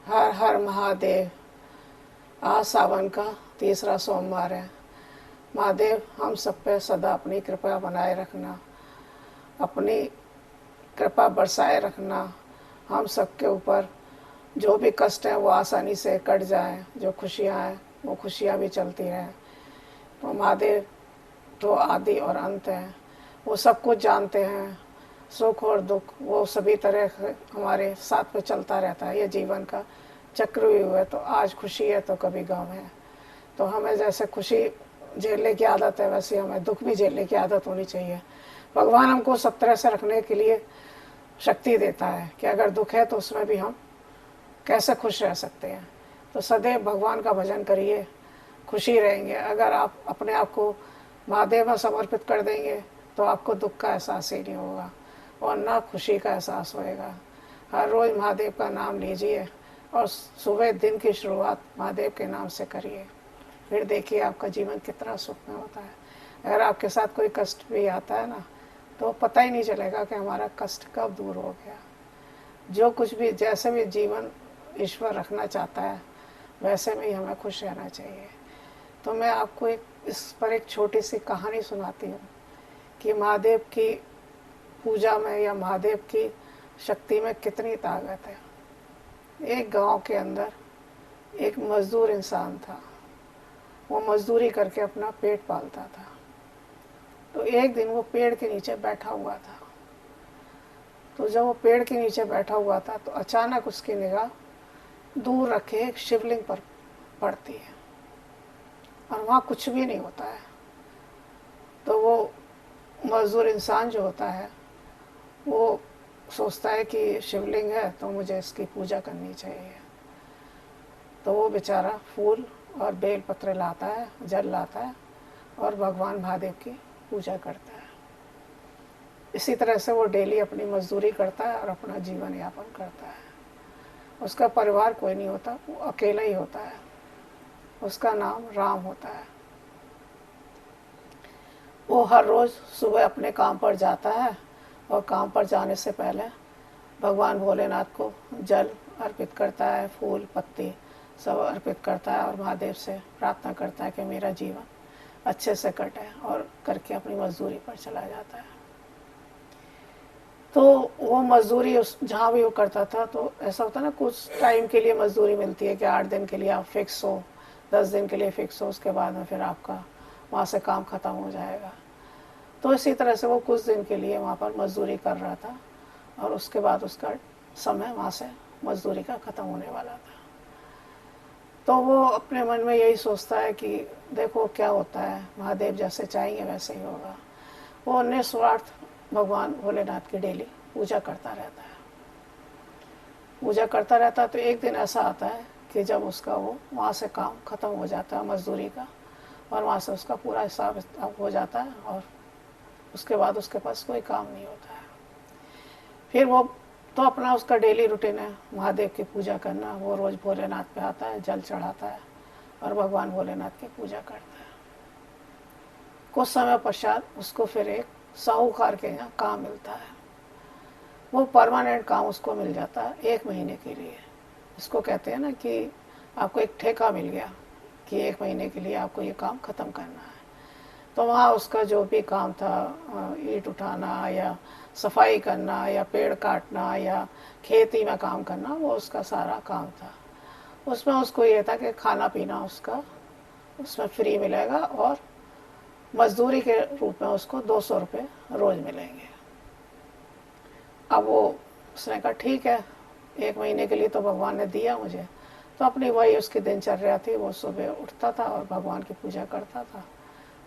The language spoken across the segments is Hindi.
हर हर महादेव। आज सावन का तीसरा सोमवार है। महादेव हम सब पे सदा अपनी कृपा बनाए रखना, अपनी कृपा बरसाए रखना। हम सबके ऊपर जो भी कष्ट हैं वो आसानी से कट जाएं, जो खुशियां हैं वो खुशियां भी चलती रहें। तो महादेव तो आदि और अंत हैं, वो सब कुछ जानते हैं। सुख और दुख वो सभी तरह हमारे साथ में चलता रहता है। ये जीवन का चक्रव्यूह है। तो आज खुशी है तो कभी गम है। तो हमें जैसे खुशी झेलने की आदत है वैसे हमें दुख भी झेलने की आदत होनी चाहिए। भगवान हमको सब तरह से रखने के लिए शक्ति देता है कि अगर दुख है तो उसमें भी हम कैसे खुश रह सकते हैं। तो सदैव भगवान का भजन करिए, खुशी रहेंगे। अगर आप अपने आप को महादेव में समर्पित कर देंगे तो आपको दुख का एहसास ही नहीं होगा और ना खुशी का एहसास होएगा। हर रोज़ महादेव का नाम लीजिए और सुबह दिन की शुरुआत महादेव के नाम से करिए। फिर देखिए आपका जीवन कितना सुखमय होता है। अगर आपके साथ कोई कष्ट भी आता है ना, तो पता ही नहीं चलेगा कि हमारा कष्ट कब दूर हो गया। जो कुछ भी जैसे भी जीवन ईश्वर रखना चाहता है वैसे में ही हमें खुश रहना चाहिए। तो मैं आपको इस पर एक छोटी सी कहानी सुनाती हूँ कि महादेव की पूजा में या महादेव की शक्ति में कितनी ताकत है। एक गांव के अंदर एक मजदूर इंसान था। वो मजदूरी करके अपना पेट पालता था। तो एक दिन वो पेड़ के नीचे बैठा हुआ था। तो जब वो पेड़ के नीचे बैठा हुआ था तो अचानक उसकी निगाह दूर रखे एक शिवलिंग पर पड़ती है और वहाँ कुछ भी नहीं होता है। तो वो मजदूर इंसान जो होता है वो सोचता है कि शिवलिंग है तो मुझे इसकी पूजा करनी चाहिए। तो वो बेचारा फूल और बेल पत्र लाता है, जल लाता है और भगवान महादेव की पूजा करता है। इसी तरह से वो डेली अपनी मजदूरी करता है और अपना जीवन यापन करता है। उसका परिवार कोई नहीं होता, वो अकेला ही होता है। उसका नाम राम होता है। वो हर रोज़ सुबह अपने काम पर जाता है और काम पर जाने से पहले भगवान भोलेनाथ को जल अर्पित करता है, फूल पत्ती सब अर्पित करता है और महादेव से प्रार्थना करता है कि मेरा जीवन अच्छे से कटे और करके अपनी मजदूरी पर चला जाता है। तो वो मजदूरी उस जहाँ भी वो करता था तो ऐसा होता है ना, कुछ टाइम के लिए मजदूरी मिलती है कि 8 दिन के लिए आप फिक्स हो, 10 दिन के लिए फिक्स हो, उसके बाद में फिर आपका वहाँ से काम ख़त्म हो जाएगा। तो इसी तरह से वो कुछ दिन के लिए वहाँ पर मजदूरी कर रहा था और उसके बाद उसका समय वहाँ से मजदूरी का ख़त्म होने वाला था। तो वो अपने मन में यही सोचता है कि देखो क्या होता है, महादेव जैसे चाहेंगे वैसे ही होगा। वो निस्वार्थ भगवान भोलेनाथ की डेली पूजा करता रहता है। पूजा करता रहता है तो एक दिन ऐसा आता है कि जब उसका वो वहाँ से काम ख़त्म हो जाता है मजदूरी का और वहाँ से उसका पूरा हिसाब किताब हो जाता है और उसके बाद उसके पास कोई काम नहीं होता है। फिर वो तो अपना उसका डेली रूटीन है महादेव की पूजा करना। वो रोज़ भोलेनाथ पे आता है, जल चढ़ाता है और भगवान भोलेनाथ की पूजा करता है। कुछ समय पश्चात उसको फिर एक साहूकार के यहाँ काम मिलता है। वो परमानेंट काम उसको मिल जाता है 1 महीने के लिए। इसको कहते हैं ना कि आपको एक ठेका मिल गया कि 1 महीने के लिए आपको ये काम ख़त्म करना है। तो वहाँ उसका जो भी काम था, ईंट उठाना या सफाई करना या पेड़ काटना या खेती में काम करना, वो उसका सारा काम था। उसमें उसको ये था कि खाना पीना उसका उसमें फ्री मिलेगा और मजदूरी के रूप में उसको 200 रुपये रोज़ मिलेंगे। अब वो उसने कहा ठीक है, 1 महीने के लिए तो भगवान ने दिया मुझे। तो अपनी वही उसकी दिनचर्या थी। वो सुबह उठता था और भगवान की पूजा करता था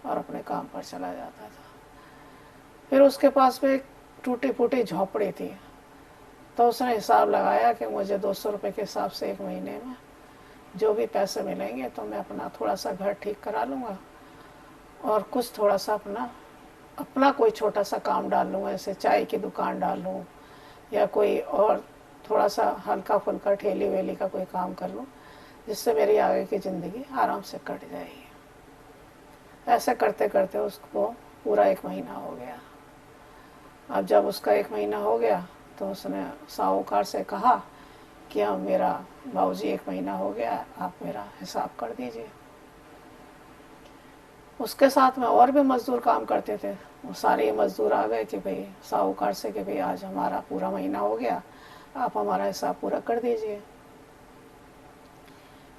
और अपने काम पर चला जाता था। फिर उसके पास में एक टूटी फूटी झोपड़ी थी। तो उसने हिसाब लगाया कि मुझे 200 रुपये के हिसाब से 1 महीने में जो भी पैसे मिलेंगे तो मैं अपना थोड़ा सा घर ठीक करा लूँगा और कुछ थोड़ा सा अपना कोई छोटा सा काम डाल लूँगा, जैसे चाय की दुकान डाल लूँ या कोई और थोड़ा सा हल्का फुल्का ठेली वेली का कोई काम कर लूँ, जिससे मेरी आगे की ज़िंदगी आराम से कट जाएगी। ऐसे करते करते उसको पूरा 1 महीना हो गया। अब जब उसका 1 महीना हो गया तो उसने साहूकार से कहा कि अब मेरा बाबूजी 1 महीना हो गया, आप मेरा हिसाब कर दीजिए। उसके साथ में और भी मजदूर काम करते थे। वो सारे मजदूर आ गए कि भाई साहूकार से कि भाई आज हमारा पूरा महीना हो गया, आप हमारा हिसाब पूरा कर दीजिए।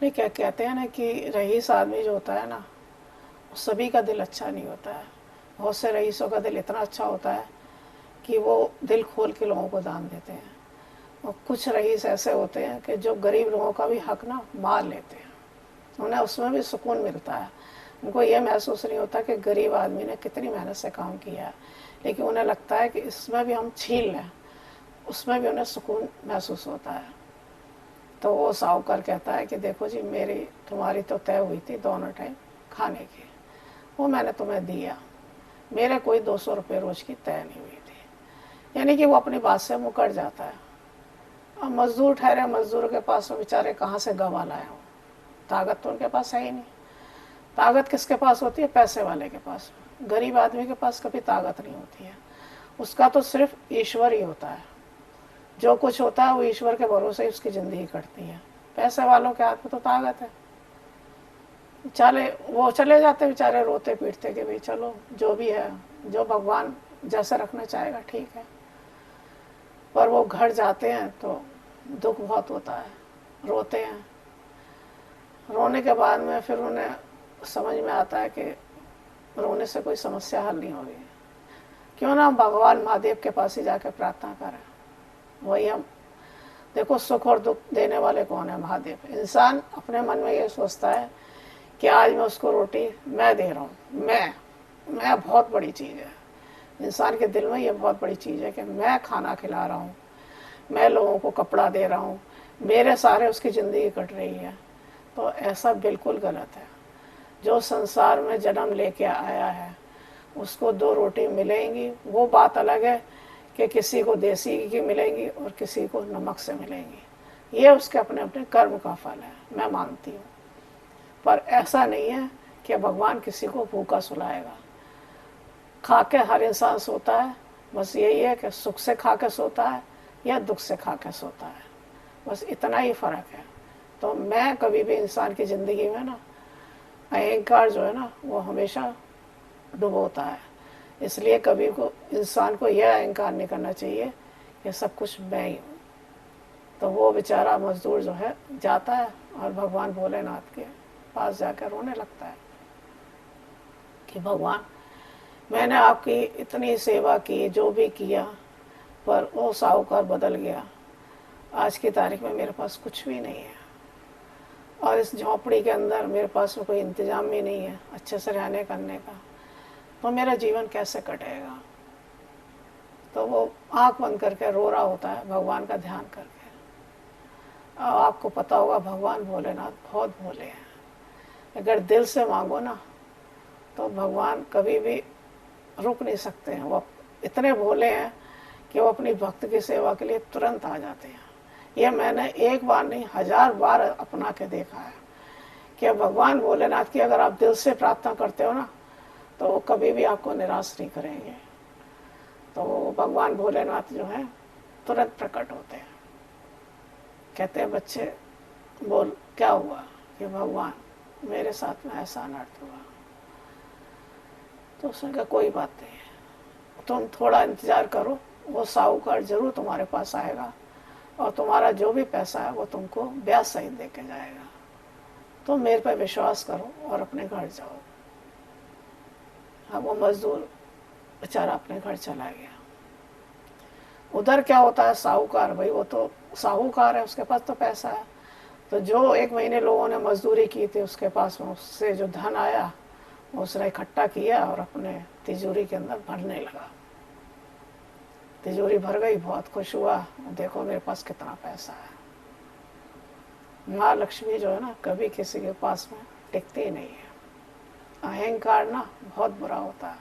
नहीं, क्या कहते हैं ना कि रईस आदमी जो होता है ना, सभी का दिल अच्छा नहीं होता है। बहुत से रईसों का दिल इतना अच्छा होता है कि वो दिल खोल के लोगों को दान देते हैं। और कुछ रईस ऐसे होते हैं कि जो गरीब लोगों का भी हक ना मार लेते हैं, उन्हें उसमें भी सुकून मिलता है। उनको ये महसूस नहीं होता कि गरीब आदमी ने कितनी मेहनत से काम किया है, लेकिन उन्हें लगता है कि इसमें भी हम छीन लें, उसमें भी उन्हें सुकून महसूस होता है। तो वो साहूकार कहता है कि देखो जी, मेरी तुम्हारी तो तय हुई थी दोनों टाइम खाने की, वो मैंने तुम्हें दिया, मेरे कोई 200 रुपये रोज की तय नहीं हुई थी। यानी कि वो अपनी बात से मुकर जाता है। अब मजदूर ठहरे, मजदूर के पास बेचारे कहाँ से गवा लाए हो, ताकत तो उनके पास है ही नहीं। ताकत किसके पास होती है? पैसे वाले के पास। गरीब आदमी के पास कभी ताकत नहीं होती है, उसका तो सिर्फ ईश्वर ही होता है। जो कुछ होता है वो ईश्वर के भरोसे ही उसकी ज़िंदगी कटती है। पैसे वालों के हाथ में तो ताकत है, वो चले जाते बेचारे रोते पीटते कि भाई चलो जो भी है, जो भगवान जैसा रखना चाहेगा ठीक है। पर वो घर जाते हैं तो दुख बहुत होता है, रोते हैं। रोने के बाद में फिर उन्हें समझ में आता है कि रोने से कोई समस्या हल नहीं होगी, क्यों ना हम भगवान महादेव के पास ही जाकर प्रार्थना करें। वही हम देखो, सुख और दुख देने वाले कौन है? महादेव। इंसान अपने मन में ये सोचता है कि आज मैं उसको रोटी मैं दे रहा हूँ, मैं बहुत बड़ी चीज़ है। इंसान के दिल में ये बहुत बड़ी चीज़ है कि मैं खाना खिला रहा हूँ, मैं लोगों को कपड़ा दे रहा हूँ, मेरे सारे उसकी ज़िंदगी कट रही है। तो ऐसा बिल्कुल गलत है। जो संसार में जन्म लेके आया है उसको 2 रोटी मिलेंगी, वो बात अलग है कि किसी को देसी की मिलेंगी और किसी को नमक से मिलेंगी। ये उसके अपने अपने कर्म का फल है, मैं मानती हूँ। पर ऐसा नहीं है कि भगवान किसी को भूखा सुलाएगा। खा के हर इंसान सोता है, बस यही है कि सुख से खा के सोता है या दुख से खा के सोता है, बस इतना ही फ़र्क है। तो मैं कभी भी इंसान की ज़िंदगी में ना अहंकार जो है ना वो हमेशा डुबोता है। इसलिए कभी को इंसान को यह अहंकार नहीं करना चाहिए कि सब कुछ मैं ही हूँ। तो वो बेचारा मजदूर जो है जाता है और भगवान भोलेनाथ के पास जाकर रोने लगता है कि भगवान, मैंने आपकी इतनी सेवा की, जो भी किया, पर वो साहूकार बदल गया। आज की तारीख में मेरे पास कुछ भी नहीं है और इस झोंपड़ी के अंदर मेरे पास कोई इंतज़ाम भी नहीं है अच्छे से रहने करने का, तो मेरा जीवन कैसे कटेगा? तो वो आँख बंद करके रो रहा होता है भगवान का ध्यान करके। आपको पता होगा भगवान भोलेनाथ बहुत भोले हैं। अगर दिल से मांगो ना तो भगवान कभी भी रुक नहीं सकते हैं। वो इतने भोले हैं कि वो अपनी भक्त की सेवा के लिए तुरंत आ जाते हैं। यह मैंने एक बार नहीं 1000 बार अपना के देखा है कि भगवान भोलेनाथ की अगर आप दिल से प्रार्थना करते हो ना तो वो कभी भी आपको निराश नहीं करेंगे। तो भगवान भोलेनाथ जो है तुरंत प्रकट होते हैं, कहते हैं बच्चे बोल क्या हुआ? कि भगवान मेरे साथ में ऐसा अनर्थ हुआ। तो उसने कहा कोई बात नहीं है, तुम थोड़ा इंतज़ार करो, वो साहूकार जरूर तुम्हारे पास आएगा और तुम्हारा जो भी पैसा है वो तुमको ब्याज सहित दे के जाएगा। तुम मेरे पे विश्वास करो और अपने घर जाओ। हाँ, वो मजदूर बेचारा अपने घर चला गया। उधर क्या होता है, साहूकार, भाई वो तो साहूकार है, उसके पास तो पैसा है। तो जो 1 महीने लोगों ने मजदूरी की थी उसके पास में उससे जो धन आया उसने इकट्ठा किया और अपने तिजोरी के अंदर भरने लगा। तिजोरी भर गई, बहुत खुश हुआ, देखो मेरे पास कितना पैसा है। माँ लक्ष्मी जो है ना कभी किसी के पास में टिकती ही नहीं है। अहंकार ना बहुत बुरा होता है।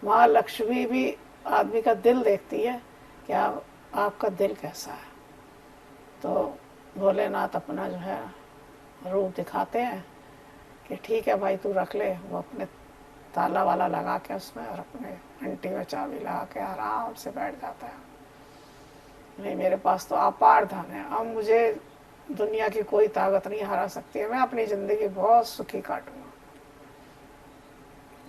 माँ लक्ष्मी भी आदमी का दिल देखती है कि आपका दिल कैसा है। तो भोलेनाथ अपना जो है रूप दिखाते हैं कि ठीक है भाई तू रख ले। वो अपने ताला वाला लगा के उसमें और अपने घंटी में चाबी लगा के आराम से बैठ जाता है। नहीं, मेरे पास तो अपार धन है, अब मुझे दुनिया की कोई ताकत नहीं हरा सकती है, मैं अपनी ज़िंदगी बहुत सुखी काटूंगा।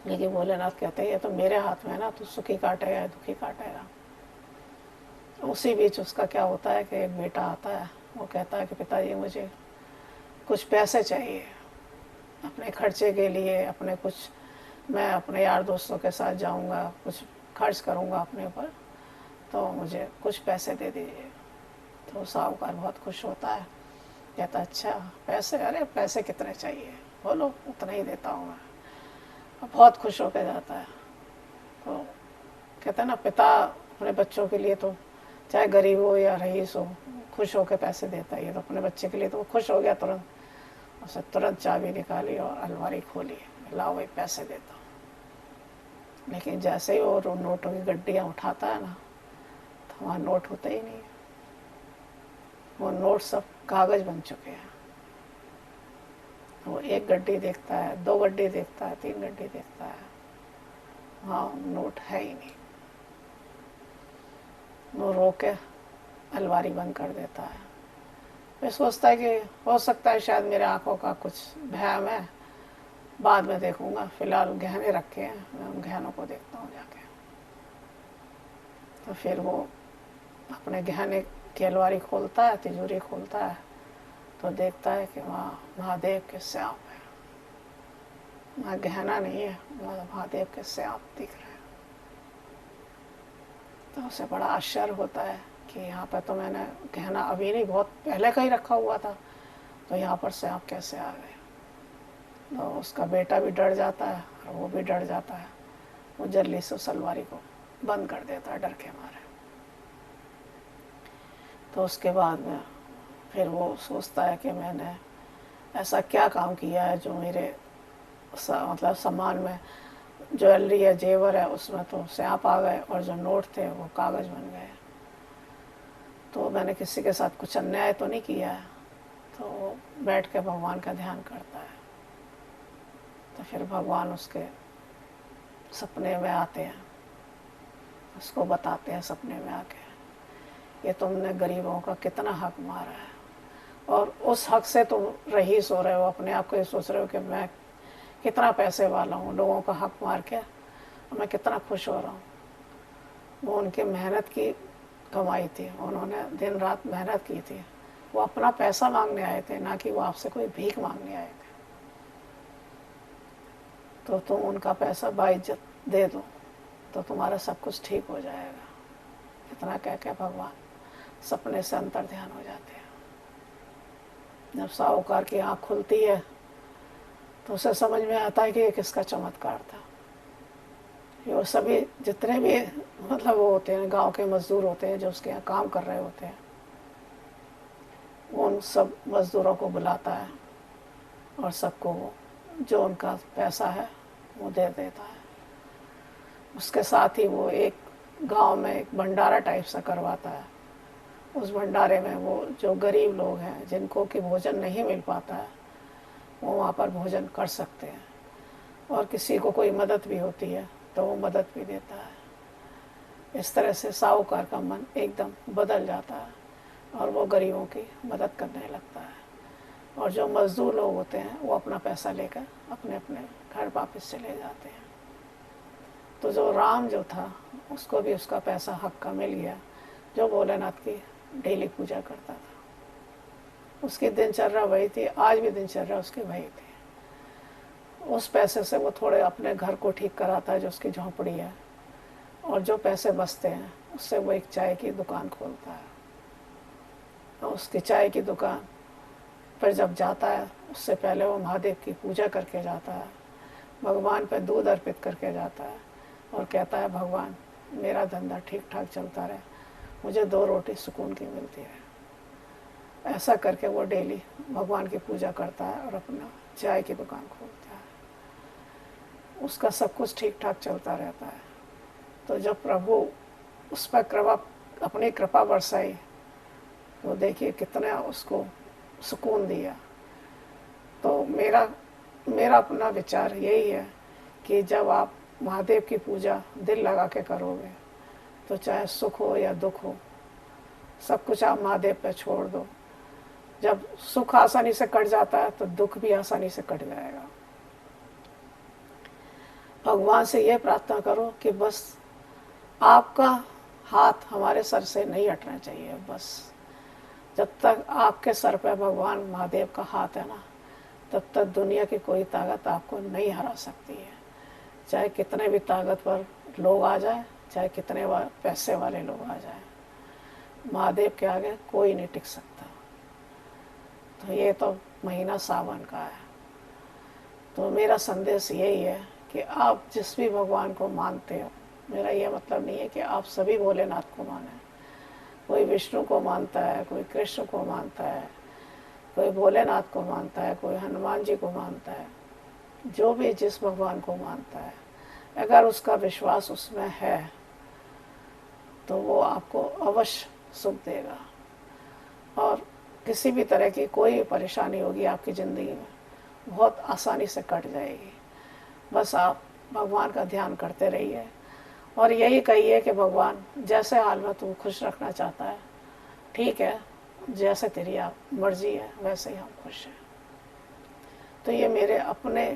लेकिन भोलेनाथ कहते हैं ये तो मेरे हाथ में है ना, तू सुखी काटेगा या दुखी काटेगा। उसी बीच उसका क्या होता है कि एक बेटा आता है, वो कहता है कि पिताजी मुझे कुछ पैसे चाहिए अपने खर्चे के लिए, अपने कुछ, मैं अपने यार दोस्तों के साथ जाऊंगा, कुछ खर्च करूंगा अपने ऊपर, तो मुझे कुछ पैसे दे दीजिए। तो साहूकार बहुत खुश होता है, कहता अच्छा पैसे, अरे पैसे कितने चाहिए, बोलो उतना ही देता हूँ मैं। बहुत खुश होकर जाता है। तो कहते हैं ना, पिता अपने बच्चों के लिए तो चाहे गरीब हो या रईस हो, खुश होकर पैसे देता है। ये तो अपने बच्चे के लिए तो वो खुश हो गया, तुरंत उसे तुरंत चाबी निकाली और अलमारी खोली, लाओ भाई पैसे देता हूँ। लेकिन जैसे ही वो नोटों की गड्डियाँ उठाता है ना, तो वहाँ नोट होते ही नहीं, वो नोट सब कागज बन चुके हैं। वो एक गड्डी देखता है, दो गड्डी देखता है, तीन गड्डी देखता है, हाँ नोट है ही नहीं। वो रो के अलमारी बंद कर देता है। मैं सोचता है कि हो सकता है शायद मेरे आंखों का कुछ भ्रम है, बाद में देखूंगा, फिलहाल गहने रखे हैं, मैं उन गहनों को देखता हूँ जाके। तो फिर वो अपने गहने की अलमारी खोलता है, तिजोरी खोलता है, तो देखता है कि वहाँ महादेव के सांप है। वहाँ गहना नहीं है, वहाँ महादेव के सांप दिख रहे हैं। तो उसे बड़ा आश्चर्य होता है कि यहाँ पर तो मैंने गहना अभी नहीं, बहुत पहले का ही रखा हुआ था, तो यहाँ पर सांप कैसे आ गए। तो उसका बेटा भी डर जाता है और वो भी डर जाता है। वो जल्दी से उस अलमारी को बंद कर देता है डर के मारे। तो उसके बाद में फिर वो सोचता है कि मैंने ऐसा क्या काम किया है जो मेरे मतलब सामान में, ज्वेलरी है, जेवर है, उसमें तो सांप आ गए और जो नोट थे वो कागज़ बन गए। तो मैंने किसी के साथ कुछ अन्याय तो नहीं किया है। तो वो बैठ के भगवान का ध्यान करता है। तो फिर भगवान उसके सपने में आते हैं, उसको बताते हैं सपने में आके, ये तुमने गरीबों का कितना हक मारा है, और उस हक से तुम रईस हो रहे हो, अपने आप को ये सोच रहे हो कि मैं कितना पैसे वाला हूँ, लोगों का हक मार के और मैं कितना खुश हो रहा हूँ। वो उनकी मेहनत की कमाई थी, उन्होंने दिन रात मेहनत की थी, वो अपना पैसा मांगने आए थे, ना कि वो आपसे कोई भीख मांगने आए थे। तो तुम उनका पैसा बाइज्जत दे दो तो तुम्हारा सब कुछ ठीक हो जाएगा। इतना कह के भगवान सपने से अंतर ध्यान हो जाते हैं। जब साहूकार की आँख खुलती है तो उसे समझ में आता है कि ये किसका चमत्कार था। ये सभी जितने भी मतलब वो होते हैं, गांव के मजदूर होते हैं जो उसके यहाँ काम कर रहे होते हैं, वो उन सब मजदूरों को बुलाता है और सबको जो उनका पैसा है वो दे देता है। उसके साथ ही वो एक गांव में एक भंडारा टाइप सा करवाता है। उस भंडारे में वो जो गरीब लोग हैं जिनको कि भोजन नहीं मिल पाता है, वो वहाँ पर भोजन कर सकते हैं, और किसी को कोई मदद भी होती है तो वो मदद भी देता है। इस तरह से साहूकार का मन एकदम बदल जाता है और वो गरीबों की मदद करने लगता है। और जो मजदूर लोग होते हैं वो अपना पैसा लेकर अपने अपने घर वापस चले जाते हैं। तो जो राम जो था उसको भी उसका पैसा हक का मिल गया, जो भोलेनाथ की डेली पूजा करता था। उसकी दिनचर्या वही थी, आज भी दिनचर्या उसकी वही थी। उस पैसे से वो थोड़े अपने घर को ठीक कराता है जो उसकी झोंपड़ी है, और जो पैसे बचते हैं उससे वो एक चाय की दुकान खोलता है। और उसकी चाय की दुकान पर जब जाता है उससे पहले वो महादेव की पूजा करके जाता है, भगवान पर दूध अर्पित करके जाता है और कहता है भगवान मेरा धंधा ठीक ठाक चलता रहे, मुझे 2 रोटी सुकून की मिलती है। ऐसा करके वो डेली भगवान की पूजा करता है और अपना चाय की दुकान खोलता है। उसका सब कुछ ठीक ठाक चलता रहता है। तो जब प्रभु उस पर अपनी कृपा बरसाई तो देखिए कितना उसको सुकून दिया। तो मेरा अपना विचार यही है कि जब आप महादेव की पूजा दिल लगा के करोगे तो चाहे सुख हो या दुख हो, सब कुछ आप महादेव पे छोड़ दो। जब सुख आसानी से कट जाता है तो दुख भी आसानी से कट जाएगा। भगवान से ये प्रार्थना करो कि बस आपका हाथ हमारे सर से नहीं हटना चाहिए। बस जब तक आपके सर पे भगवान महादेव का हाथ है ना, तब तक दुनिया की कोई ताकत आपको नहीं हरा सकती है। चाहे कितने भी ताकतवर लोग आ जाए, चाहे कितने पैसे वाले लोग आ जाए, महादेव के आगे कोई नहीं टिक सकता। तो ये तो महीना सावन का है। तो मेरा संदेश यही है कि आप जिस भी भगवान को मानते हो, मेरा ये मतलब नहीं है कि आप सभी भोलेनाथ को माने। कोई विष्णु को मानता है, कोई कृष्ण को मानता है, कोई भोलेनाथ को मानता है, कोई हनुमान जी को मानता है। जो भी जिस भगवान को मानता है, अगर उसका विश्वास उसमें है तो वो आपको अवश्य सुख देगा और किसी भी तरह की कोई परेशानी होगी आपकी ज़िंदगी में बहुत आसानी से कट जाएगी। बस आप भगवान का ध्यान करते रहिए और यही कहिए कि भगवान जैसे हाल में तू खुश रखना चाहता है, ठीक है, जैसे तेरी आप मर्जी है वैसे ही हम खुश हैं। तो ये मेरे अपने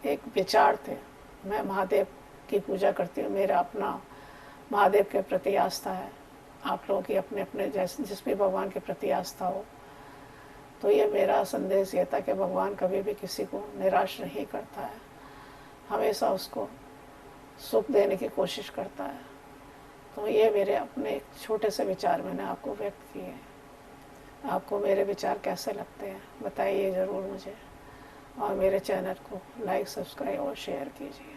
एक विचार थे। मैं महादेव की पूजा करती हूँ, मेरा अपना महादेव के प्रति आस्था है। आप लोगों की अपने अपने जैसे जिस भी भगवान के प्रति आस्था हो। तो ये मेरा संदेश ये था कि भगवान कभी भी किसी को निराश नहीं करता है, हमेशा उसको सुख देने की कोशिश करता है। तो ये मेरे अपने एक छोटे से विचार मैंने आपको व्यक्त किए हैं। आपको मेरे विचार कैसे लगते हैं बताइए ज़रूर मुझे, और मेरे चैनल को लाइक, सब्सक्राइब और शेयर कीजिए।